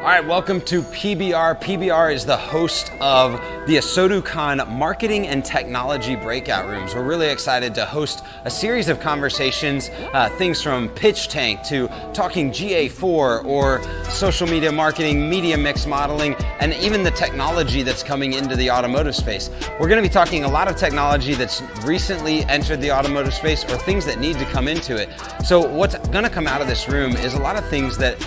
All right, welcome to PBR. PBR is the host of the AsotuCon Marketing and Technology Breakout Rooms. We're really excited to host a series of conversations, things from pitch tank to talking GA4 or social media marketing, media mix modeling, and even the technology that's coming into the automotive space. We're going to be talking a lot of technology that's recently entered the automotive space or things that need to come into it. So what's going to come out of this room is a lot of things that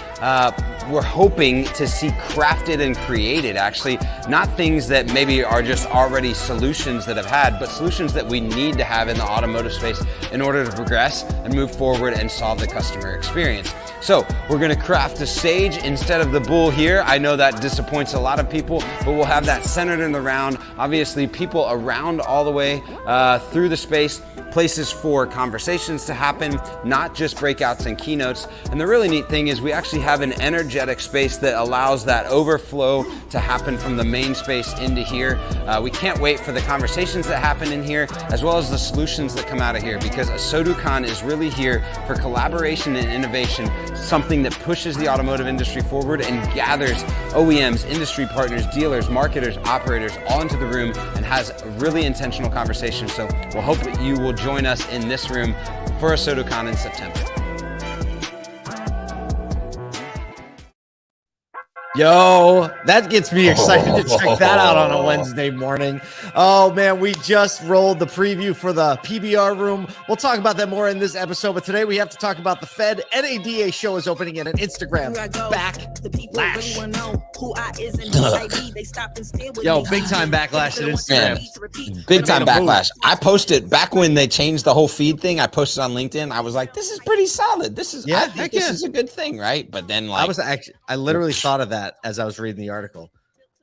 we're hoping to see crafted and created, actually, not things that maybe are just already solutions that have had, but solutions that we need to have in the automotive space in order to progress and move forward and solve the customer experience. So we're gonna craft a stage instead of the bull here. I know that disappoints a lot of people, but we'll have that centered in the round. Obviously, people around all the way through the space, places for conversations to happen, not just breakouts and keynotes. And the really neat thing is we actually have an energetic space that allows that overflow to happen from the main space into here. We can't wait for the conversations that happen in here, as well as the solutions that come out of here, because AsotuCon is really here for collaboration and innovation, something that pushes the automotive industry forward and gathers OEMs, industry partners, dealers, marketers, operators all into the room and has a really intentional conversation. So we'll hope that you will join us in this room for AsotuCon in September. Yo, that gets me excited to check that out on a Wednesday morning. Oh man, we just rolled the preview for the PBR room. We'll talk about that more in this episode, but today we have to talk about the Fed NADA show is opening in an Instagram backlash. Yo, big time backlash at Instagram. Man, big time backlash. I posted back when they changed the whole feed thing. I posted on LinkedIn. I was like, this is pretty solid. This is, I think this is a good thing, right? But then like, I literally thought of that as I was reading the article,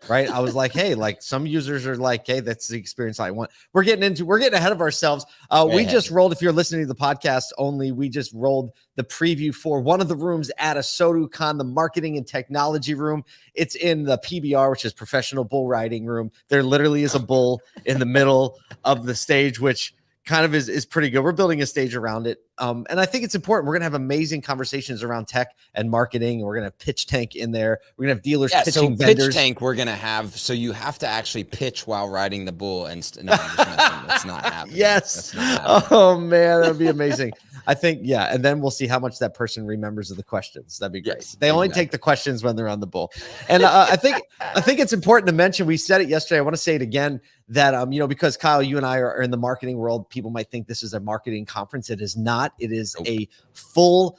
right? I was like, hey, like some users are like, hey, that's the experience I want. We're getting ahead of ourselves. We just rolled, if you're listening to the podcast only, we just rolled the preview for one of the rooms at AsotuCon, the marketing and technology room. It's in the PBR, which is professional bull riding room. There literally is a bull in the middle of the stage, which kind of is pretty good. We're building a stage around it. And I think it's important. We're going to have amazing conversations around tech and marketing. We're going to have pitch tank in there. We're going to have dealers pitching vendors. Pitch tank we're going to have. So you have to actually pitch while riding the bull. And no, I'm just messing. That's not happening. Yes. That's not happening. Oh man, that'd be amazing. I think, yeah. And then we'll see how much that person remembers of the questions. That'd be great. Yes, they only take the questions when they're on the bull. And I think it's important to mention, we said it yesterday. I want to say it again, that, because Kyle, you and I are in the marketing world, people might think this is a marketing conference. It is not. It is a full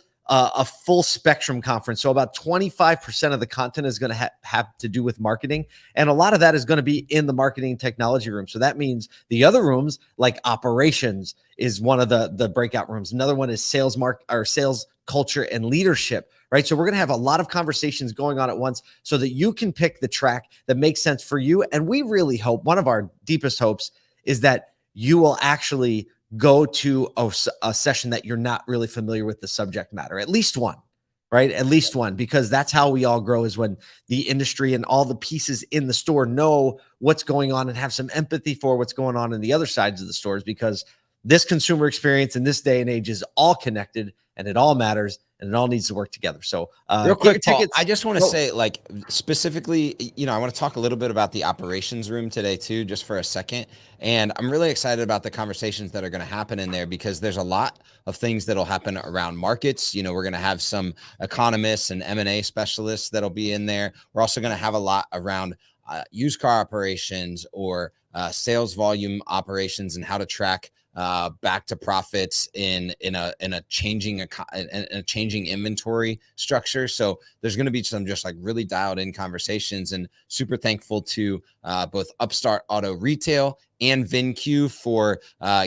spectrum conference. So about 25% of the content is going to have to do with marketing. And a lot of that is going to be in the marketing technology room. So that means the other rooms, like operations is one of the breakout rooms. Another one is sales culture and leadership, right? So we're going to have a lot of conversations going on at once so that you can pick the track that makes sense for you. And we really hope, one of our deepest hopes is that you will actually go to a session that you're not really familiar with the subject matter, at least one, right? At least one, because that's how we all grow, is when the industry and all the pieces in the store know what's going on and have some empathy for what's going on in the other sides of the stores, because this consumer experience in this day and age is all connected and it all matters and it all needs to work together. So real quick, Paul, I just want to say, like, specifically, I want to talk a little bit about the operations room today too, just for a second. And I'm really excited about the conversations that are going to happen in there, because there's a lot of things that'll happen around markets. We're going to have some economists and M&A specialists that'll be in there. We're also going to have a lot around used car operations or sales volume operations and how to track back to profits in a changing inventory structure. So there's going to be some just like really dialed in conversations, and super thankful to both Upstart Auto Retail and VinQ for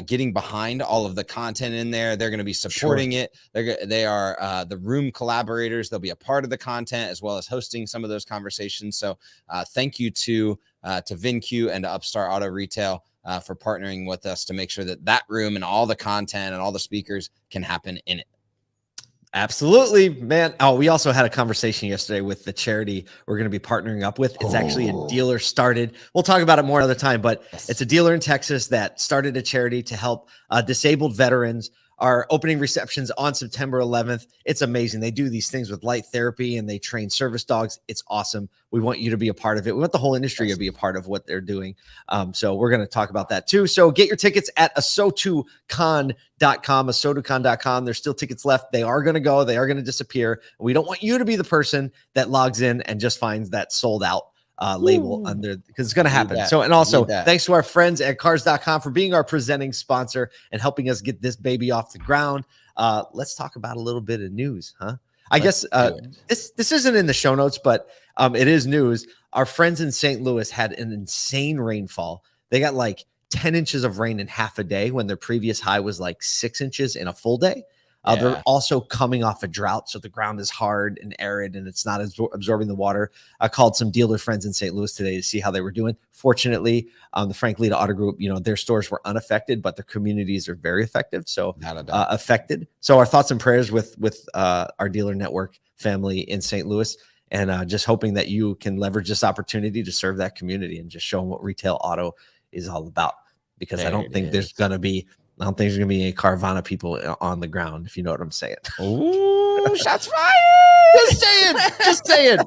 getting behind all of the content in there. They're going to be supporting it. They are the room collaborators. They'll be a part of the content as well as hosting some of those conversations. So thank you to VinQ and to Upstart Auto Retail for partnering with us to make sure that room and all the content and all the speakers can happen in it. Absolutely, man. Oh, we also had a conversation yesterday with the charity we're going to be partnering up with. It's actually a dealer started. We'll talk about it more another time, but it's a dealer in Texas that started a charity to help disabled veterans our opening receptions on September 11th. It's amazing. They do these things with light therapy and they train service dogs. It's awesome. We want you to be a part of it. We want the whole industry to be a part of what they're doing. So we're going to talk about that too. So get your tickets at AsotuCon.com, AsotuCon.com. There's still tickets left. They are going to go. They are going to disappear. We don't want you to be the person that logs in and just finds that sold out label under, because it's going to happen. So, and also thanks to our friends at cars.com for being our presenting sponsor and helping us get this baby off the ground. Let's talk about a little bit of news, huh? I guess this isn't in the show notes, but it is news. Our friends in St. Louis had an insane rainfall. They got like 10 inches of rain in half a day when their previous high was like 6 inches in a full day. They're also coming off a drought, so the ground is hard and arid, and it's not absorbing the water. I called some dealer friends in St. Louis today to see how they were doing. Fortunately, the Frank Lita Auto Group, their stores were unaffected, but their communities are very affected. So affected. So our thoughts and prayers with our dealer network family in St. Louis, and just hoping that you can leverage this opportunity to serve that community and just show them what retail auto is all about. Because I don't think there's going to be a Carvana people on the ground, if you know what I'm saying. Ooh, shots fired. Just saying.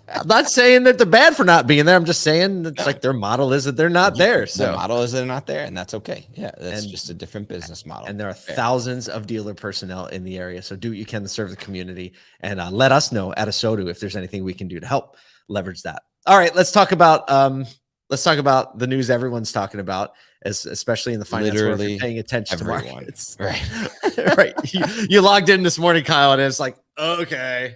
I'm not saying that they're bad for not being there. I'm just saying it's like their model is that they're not there. So the model is they're not there, and that's okay. Yeah, that's just a different business model. And there are thousands of dealer personnel in the area. So do what you can to serve the community, and let us know at ASOTU if there's anything we can do to help leverage that. All right, let's talk about the news everyone's talking about, especially in the finance world, if you're paying attention to markets. Right. Right. You logged in this morning, Kyle, and it's like, okay.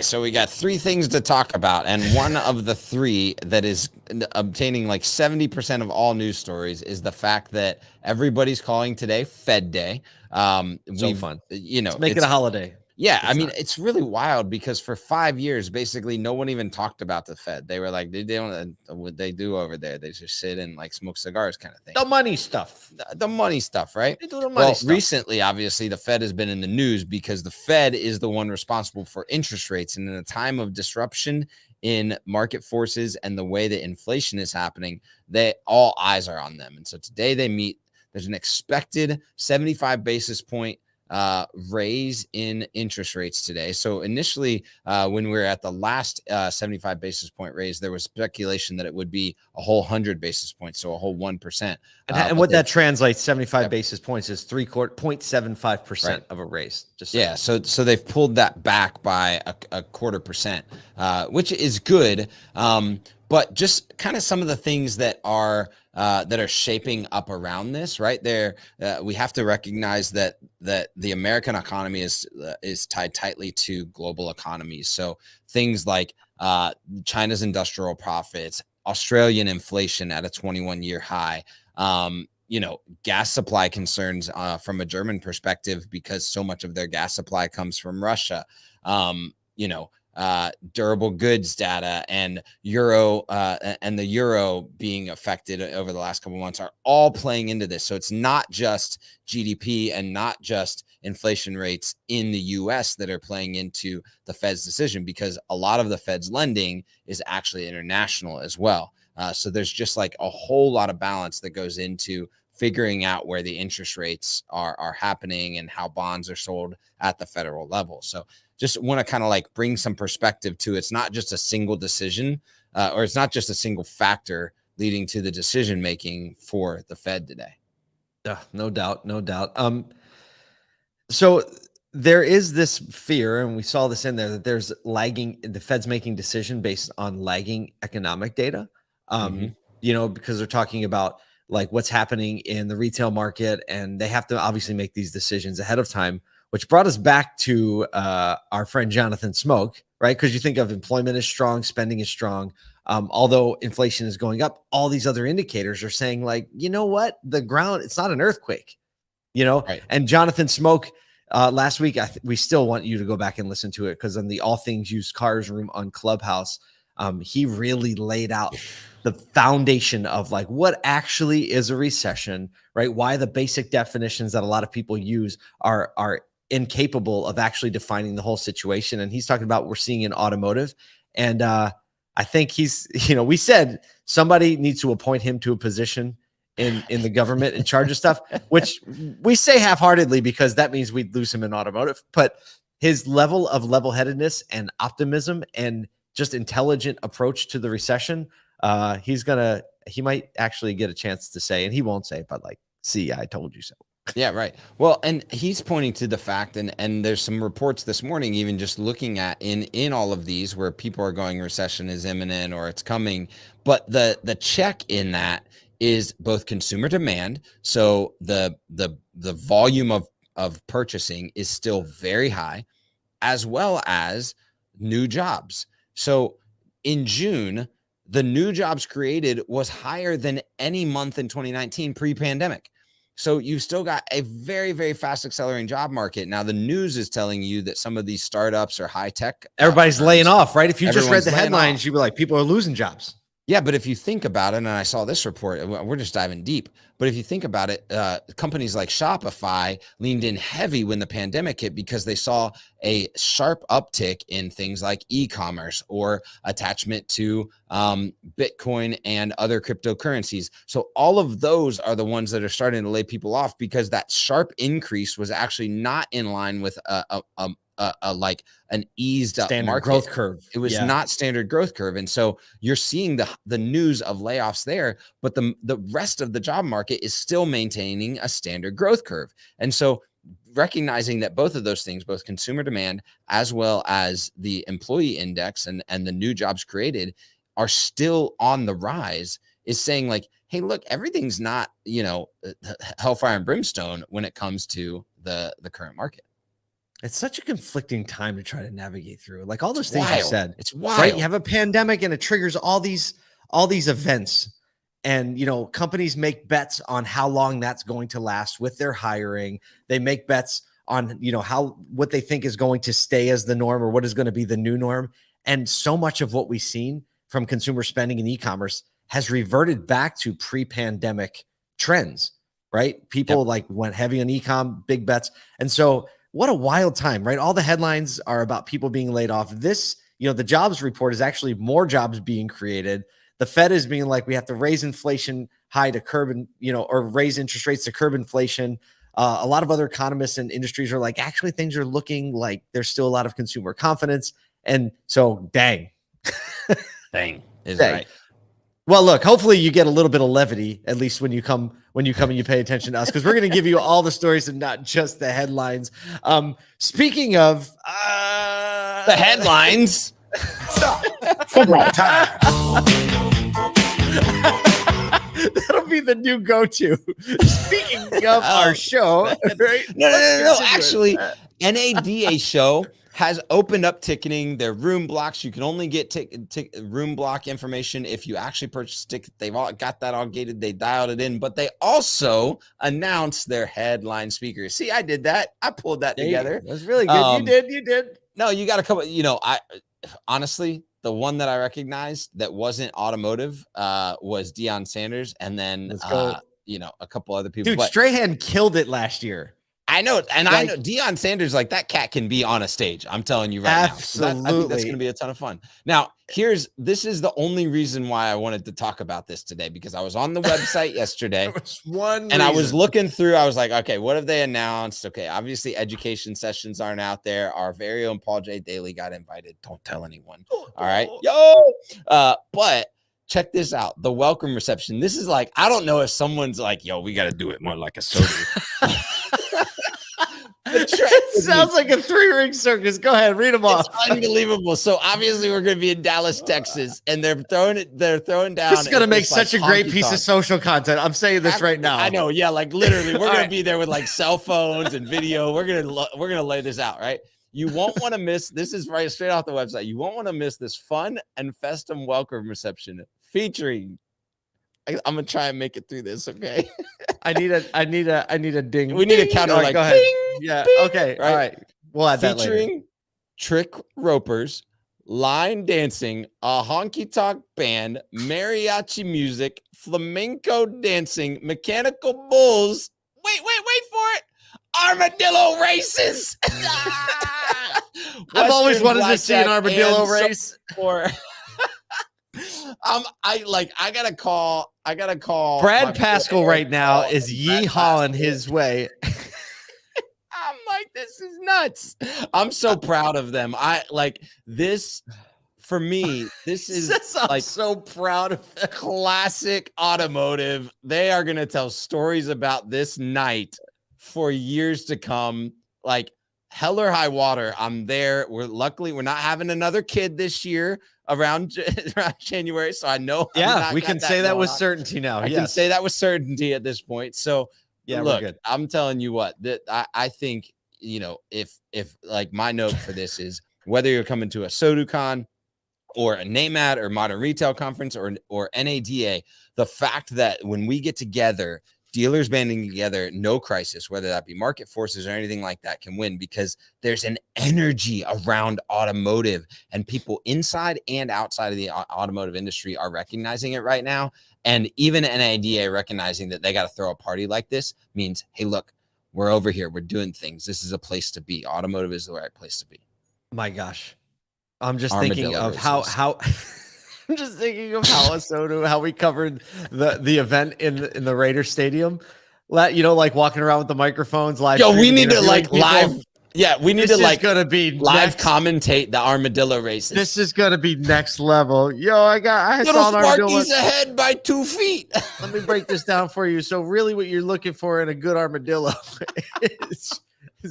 So we got 3 things to talk about. And one of the 3 that is obtaining like 70% of all news stories is the fact that everybody's calling today Fed Day. So fun. Let's make it a holiday. Yeah, I mean, it's really wild because for 5 years, basically, no one even talked about the Fed. They were like, they don't what they do over there. They just sit and like smoke cigars, kind of thing. The money stuff, right? They do the money stuff. Recently, obviously, the Fed has been in the news because the Fed is the one responsible for interest rates, and in a time of disruption in market forces and the way that inflation is happening, all eyes are on them. And so today they meet. There's an expected 75 basis point raise in interest rates today. So initially, when we were at the last 75 basis point raise, there was speculation that it would be a whole 100 basis points, so a whole 1%. And what that translates, 75 basis points is 0.75% of a raise. So they've pulled that back by a 0.25%, which is good. But just kind of some of the things that are shaping up around this, right there, we have to recognize that the American economy is tied tightly to global economies. So things like China's industrial profits, Australian inflation at a 21-year high, gas supply concerns from a German perspective because so much of their gas supply comes from Russia. Durable goods data and the euro being affected over the last couple of months are all playing into this. So it's not just GDP and not just inflation rates in the US that are playing into the Fed's decision, because a lot of the Fed's lending is actually international as well. So there's just like a whole lot of balance that goes into figuring out where the interest rates are happening and how bonds are sold at the federal level. So just want to kind of like bring some perspective to it's not just a single decision or it's not just a single factor leading to the decision making for the Fed today. No doubt. So there is this fear, and we saw this in there, that there's the Fed's making decision based on lagging economic data, because they're talking about like what's happening in the retail market, and they have to obviously make these decisions ahead of time, which brought us back to our friend Jonathan Smoke, right? Because you think of employment is strong, spending is strong. Although inflation is going up, all these other indicators are saying like, you know what? The ground, it's not an earthquake, Right. And Jonathan Smoke, last week, we still want you to go back and listen to it, because on the All Things Used Cars room on Clubhouse, he really laid out the foundation of like what actually is a recession, right? Why the basic definitions that a lot of people use are incapable of actually defining the whole situation. And he's talking about what we're seeing in automotive. And I think we said somebody needs to appoint him to a position in the government in charge of stuff, which we say half-heartedly because that means we'd lose him in automotive. But his level of level-headedness and optimism and just intelligent approach to the recession, he might actually get a chance to say, and he won't say, but like, see, I told you so. Yeah, right. Well, and he's pointing to the fact, and there's some reports this morning, even just looking at in all of these where people are going recession is imminent or it's coming, but the check in that is both consumer demand. So the volume of purchasing is still very high, as well as new jobs. So in June, the new jobs created was higher than any month in 2019 pre-pandemic. So you've still got a very, very fast accelerating job market. Now the news is telling you that some of these startups are high tech. Everybody's laying off, right? If you just read the headlines, you'd be like, people are losing jobs. Yeah, but if you think about it, and I saw this report, we're just diving deep, but if you think about it, companies like Shopify leaned in heavy when the pandemic hit because they saw a sharp uptick in things like e-commerce or attachment to Bitcoin and other cryptocurrencies. So all of those are the ones that are starting to lay people off because that sharp increase was actually not in line with like an eased up standard market growth curve. It was not standard growth curve. And so you're seeing the news of layoffs there, but the rest of the job market is still maintaining a standard growth curve. And so recognizing that both of those things, both consumer demand as well as the employee index and the new jobs created are still on the rise, is saying like, hey, look, everything's not, hellfire and brimstone when it comes to the current market. It's such a conflicting time to try to navigate through. Like all those things you said. It's wild. Right? You have a pandemic and it triggers all these events. And, companies make bets on how long that's going to last with their hiring. They make bets on, what they think is going to stay as the norm or what is going to be the new norm. And so much of what we've seen from consumer spending and e-commerce has reverted back to pre-pandemic trends, right? People went heavy on e-com, big bets. And so what a wild time, right? All the headlines are about people being laid off. This, the jobs report is actually more jobs being created. The Fed is being like, we have to raise inflation high to curb and, or raise interest rates to curb inflation. A lot of other economists and industries are like, actually, things are looking like there's still a lot of consumer confidence. And so, dang is right. Well, look, hopefully you get a little bit of levity, at least when you come and you pay attention to us, because we're going to give you all the stories and not just the headlines. Speaking of the headlines. Stop. Football time. That'll be the new go-to. Speaking of our show, right? No. Actually, NADA show has opened up ticketing. Their room blocks. You can only get room block information if you actually purchase tickets. They've all got that all gated. They dialed it in, but they also announced their headline speakers. See, I did that. I pulled that together. That's really good. You did. No, you got a couple. I honestly, the one that I recognized that wasn't automotive was Deion Sanders, and then a couple other people. Dude, Strahan killed it last year. I know, and I know Deion Sanders, like that cat can be on a stage. I'm telling you right now. So I think that's going to be a ton of fun. Now, this is the only reason why I wanted to talk about this today, because I was on the website yesterday I was looking through. I was like, okay, what have they announced? Okay, obviously education sessions aren't out there. Our very own Paul J. Daly got invited. Don't tell anyone. All right. But check this out. The welcome reception. This is like, I don't know if someone's like, yo, we got to do it more like ASOTU. It sounds like a 3-ring circus. Go ahead, read them off. It's unbelievable. So obviously we're going to be in Dallas, Texas, and they're throwing down. This is going to make such a great piece of social content. I'm saying this right now. I know. Yeah. Like literally we're going to be there with like cell phones and video. We're going to lay this out, right? You won't want to miss. This is right straight off the website. You won't want to miss this fun and festive welcome reception featuring. I'm gonna try and make it through this. Okay. I need a ding. We need a counter like ding. Yeah. Bing, okay. Right? All right. We'll add that later. Featuring trick ropers, line dancing, a honky tonk band, mariachi music, flamenco dancing, mechanical bulls. Wait for it. Armadillo races. I've always wanted to see an armadillo race. I gotta call I gotta call Brad Pascal right now is yeehawing his way. I'm like, this is nuts. I'm so proud of them. I like this. For me, this is I'm so proud of them. Classic automotive. They are going to tell stories about this night for years to come. Like hell or high water, I'm there. We're not having another kid this year around January. So I know. Yeah, we can say that with certainty now. I can say that with certainty at this point. So yeah, look, we're good. I'm telling you what, that I think, if like my note for this is whether you're coming to a AsotuCon or a NAMAD or Modern Retail Conference or NADA, the fact that when we get together, dealers banding together, no crisis, whether that be market forces or anything like that, can win, because there's an energy around automotive, and people inside and outside of the automotive industry are recognizing it right now. And even NADA recognizing that they got to throw a party like this means, hey, look, we're over here. We're doing things. This is a place to be. Automotive is the right place to be. My gosh. I'm just thinking of how I'm just thinking of how ASOTU, how we covered the event in the Raiders Stadium. Like walking around with the microphones live. Yo, we need to like live. Yeah, we need to like gonna be live commentate the armadillo races. This is gonna be next level. Yo, I Little saw an armadillo. Sparky's ahead by 2 feet. Let me break this down for you. So really what you're looking for in a good armadillo is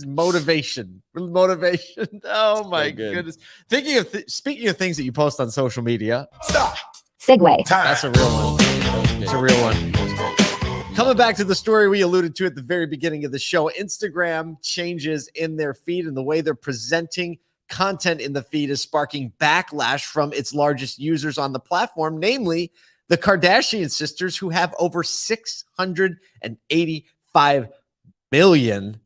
motivation. Oh my goodness. Speaking of things that you post on social media. Stop. Segue. Time. That's a real one. It's a real one. Coming back to the story we alluded to at the very beginning of the show, Instagram changes in their feed, and the way they're presenting content in the feed is sparking backlash from its largest users on the platform, namely the Kardashian sisters, who have over 685 million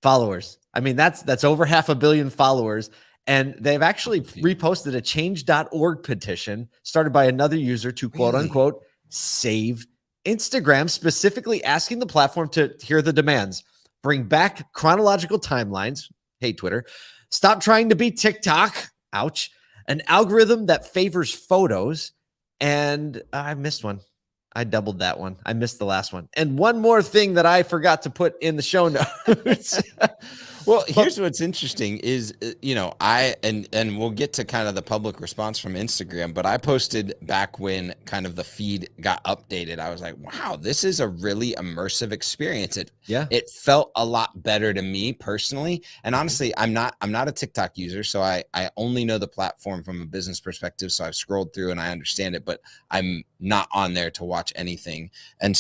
followers. I mean, that's over 500 million followers. And they've actually reposted a change.org petition started by another user to quote unquote save Instagram, specifically asking the platform to hear the demands: bring back chronological timelines. Hey, Twitter, stop trying to be TikTok. Ouch. An algorithm that favors photos. And I missed one. I doubled that one. I missed the last one. And one more thing that I forgot to put in the show notes. Well, here's what's interesting is, and we'll get to kind of the public response from Instagram, but I posted back when kind of the feed got updated. I was like, wow, this is a really immersive experience. It felt a lot better to me personally. And honestly, I'm not a TikTok user, so I only know the platform from a business perspective. So I've scrolled through and I understand it, but I'm not on there to watch anything. And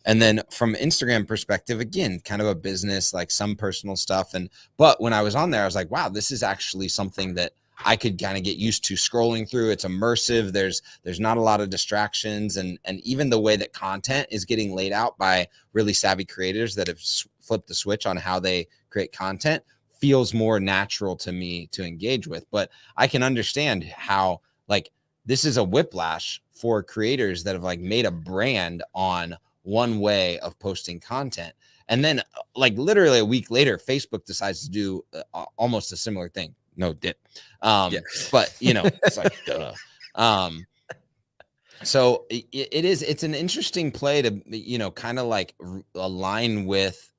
then from Instagram perspective, again, kind of a business, like some personal stuff. But when I was on there, I was like, wow, this is actually something that I could kind of get used to scrolling through. It's immersive. There's not a lot of distractions. And even the way that content is getting laid out by really savvy creators that have flipped the switch on how they create content feels more natural to me to engage with. But I can understand how like this is a whiplash for creators that have like made a brand on one way of posting content. And then like literally a week later, Facebook decides to do almost a similar thing. No dip. But it's like, so it's an interesting play to, kind of like align with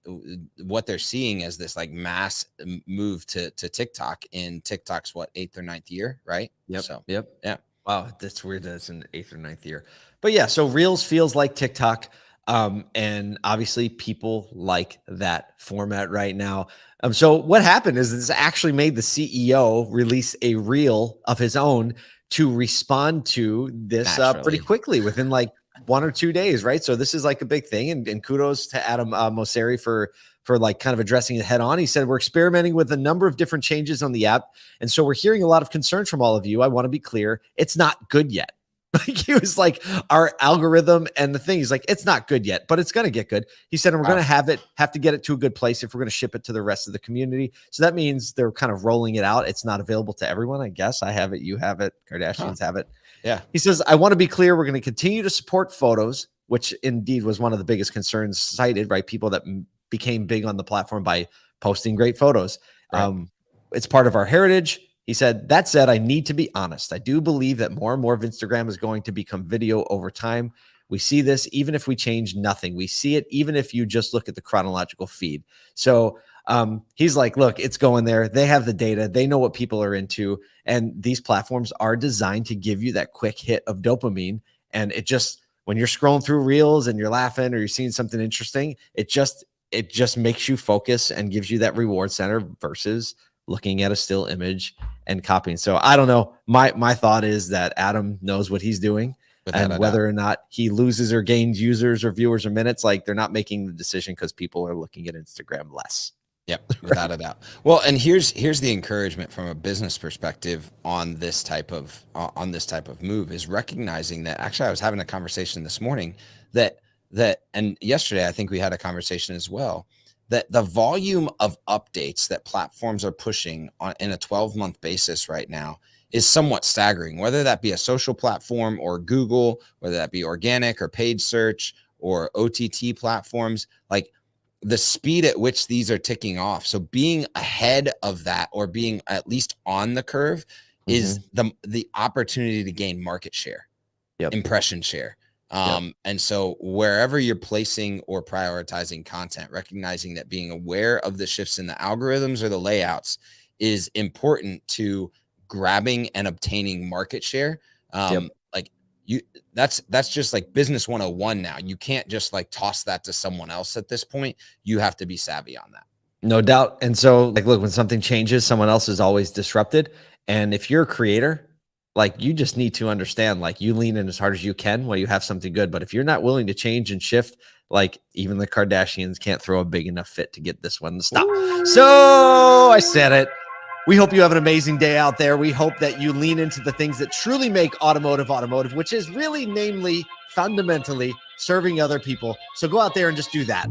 what they're seeing as this like mass move to TikTok in TikTok's 8th or 9th year. Right. Yep. So, yep. Yeah. Wow. That's weird. That's in 8th or 9th year, but yeah. So Reels feels like TikTok. And obviously people like that format right now. So what happened is this actually made the CEO release a reel of his own to respond to this pretty quickly within like 1 or 2 days. Right. So this is like a big thing. And kudos to Adam Mosseri for like kind of addressing it head on. He said, we're experimenting with a number of different changes on the app. And so we're hearing a lot of concerns from all of you. I want to be clear. It's not good yet. Like he was like, our algorithm and the thing, he's like, it's not good yet, but it's going to get good. He said, and we're going to have to get it to a good place if we're going to ship it to the rest of the community. So that means they're kind of rolling it out. It's not available to everyone. I guess I have it. You have it. Kardashians have it. Yeah. He says, I want to be clear. We're going to continue to support photos, which indeed was one of the biggest concerns cited, right? People that became big on the platform by posting great photos. Right. It's part of our heritage. He said, that said, I need to be honest. I do believe that more and more of Instagram is going to become video over time. We see this even if we change nothing. We see it even if you just look at the chronological feed. So he's like, look, it's going there. They have the data. They know what people are into. And these platforms are designed to give you that quick hit of dopamine. And it just, when you're scrolling through reels and you're laughing or you're seeing something interesting, it just makes you focus and gives you that reward center versus looking at a still image and copying. So I don't know. My thought is that Adam knows what he's doing. And whether or not he loses or gains users or viewers or minutes, like they're not making the decision because people are looking at Instagram less. Yep, without a doubt. Well, and here's the encouragement from a business perspective on this type of move is recognizing that. Actually, I was having a conversation this morning that and yesterday I think we had a conversation as well, that the volume of updates that platforms are pushing on in a 12-month basis right now is somewhat staggering, whether that be a social platform or Google, whether that be organic or paid search or OTT platforms, like the speed at which these are ticking off. So being ahead of that or being at least on the curve is the opportunity to gain market share, impression share. And so wherever you're placing or prioritizing content, recognizing that being aware of the shifts in the algorithms or the layouts is important to grabbing and obtaining market share. Like that's just like business 101 now. You can't just like toss that to someone else at this point. You have to be savvy on that. No doubt. And so like, look, when something changes, someone else is always disrupted. And if you're a creator, like you just need to understand, like you lean in as hard as you can while you have something good. But if you're not willing to change and shift, like even the Kardashians can't throw a big enough fit to get this one to stop. So I said it. We hope you have an amazing day out there. We hope that you lean into the things that truly make automotive, which is really, namely, fundamentally serving other people. So go out there and just do that.